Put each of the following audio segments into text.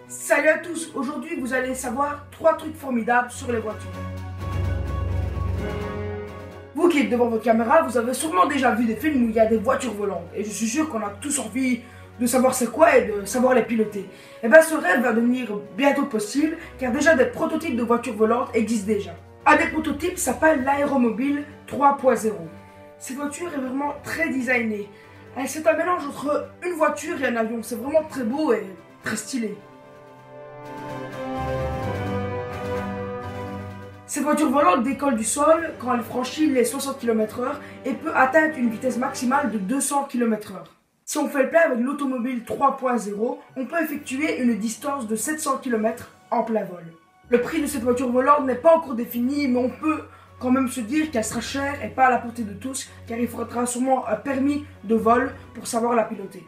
Salut à tous, aujourd'hui vous allez savoir 3 trucs formidables sur les voitures. Vous qui êtes devant votre caméra, vous avez sûrement déjà vu des films où il y a des voitures volantes. Et je suis sûr qu'on a tous envie de savoir c'est quoi et de savoir les piloter. Et bien ce rêve va devenir bientôt possible car déjà des prototypes de voitures volantes existent déjà. Un des prototypes s'appelle l'Aéromobile 3.0. Cette voiture est vraiment très designée. C'est un mélange entre une voiture et un avion. C'est vraiment très beau et très stylé. Cette voiture volante décolle du sol quand elle franchit les 60 km/h et peut atteindre une vitesse maximale de 200 km/h. Si on fait le plein avec l'automobile 3.0, on peut effectuer une distance de 700 km en plein vol. Le prix de cette voiture volante n'est pas encore défini, mais on peut quand même se dire qu'elle sera chère et pas à la portée de tous, car il faudra sûrement un permis de vol pour savoir la piloter.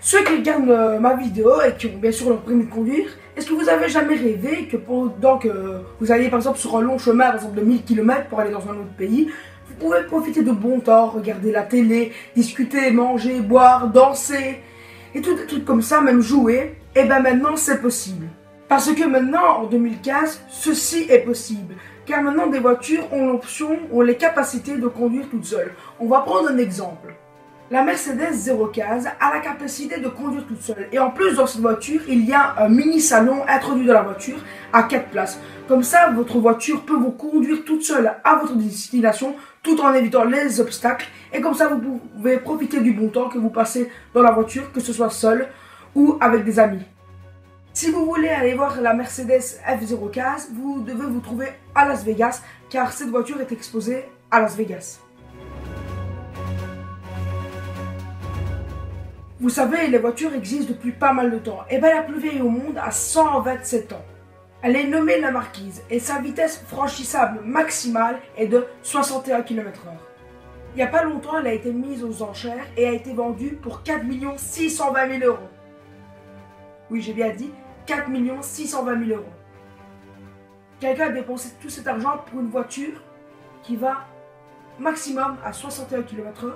Ceux qui regardent ma vidéo et qui ont bien sûr leur permis de conduire, est-ce que vous avez jamais rêvé que pendant que vous alliez par exemple sur un long chemin, par exemple de 1000 km pour aller dans un autre pays, vous pouvez profiter de bon temps, regarder la télé, discuter, manger, boire, danser, et tout des trucs comme ça, même jouer, et bien maintenant c'est possible. Parce que maintenant, en 2015, ceci est possible. Car maintenant des voitures ont l'option, ont les capacités de conduire toutes seules. On va prendre un exemple. La Mercedes 015 a la capacité de conduire toute seule. Et en plus, dans cette voiture, il y a un mini salon introduit dans la voiture à 4 places. Comme ça, votre voiture peut vous conduire toute seule à votre destination tout en évitant les obstacles. Et comme ça, vous pouvez profiter du bon temps que vous passez dans la voiture, que ce soit seul ou avec des amis. Si vous voulez aller voir la Mercedes F015, vous devez vous trouver à Las Vegas, car cette voiture est exposée à Las Vegas. Vous savez, les voitures existent depuis pas mal de temps. Et bien la plus vieille au monde a 127 ans. Elle est nommée la Marquise et sa vitesse franchissable maximale est de 61 km/h. Il n'y a pas longtemps, elle a été mise aux enchères et a été vendue pour 4 620 000 €. Oui, j'ai bien dit 4 620 000 €. Quelqu'un a dépensé tout cet argent pour une voiture qui va maximum à 61 km/h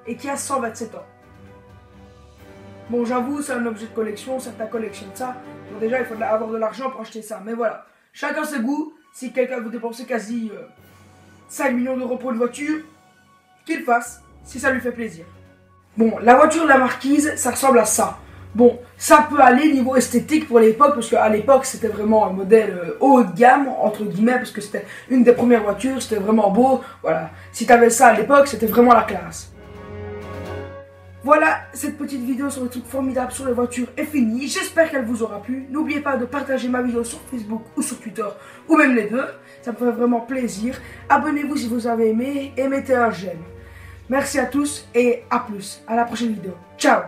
et qui a 127 ans. Bon, j'avoue, c'est un objet de collection, certains collectionnent ça. Donc déjà, il faut avoir de l'argent pour acheter ça. Mais voilà, chacun ses goûts. Si quelqu'un veut dépenser quasi 5 millions d'euros pour une voiture, qu'il fasse, si ça lui fait plaisir. Bon, la voiture de la Marquise, ça ressemble à ça. Bon, ça peut aller niveau esthétique pour l'époque, parce qu'à l'époque, c'était vraiment un modèle haut de gamme, entre guillemets, parce que c'était une des premières voitures, c'était vraiment beau. Voilà, si tu avais ça à l'époque, c'était vraiment la classe. Voilà, cette petite vidéo sur les trucs formidables sur les voitures est finie. J'espère qu'elle vous aura plu. N'oubliez pas de partager ma vidéo sur Facebook ou sur Twitter, ou même les deux. Ça me ferait vraiment plaisir. Abonnez-vous si vous avez aimé et mettez un j'aime. Merci à tous et à plus. À la prochaine vidéo. Ciao!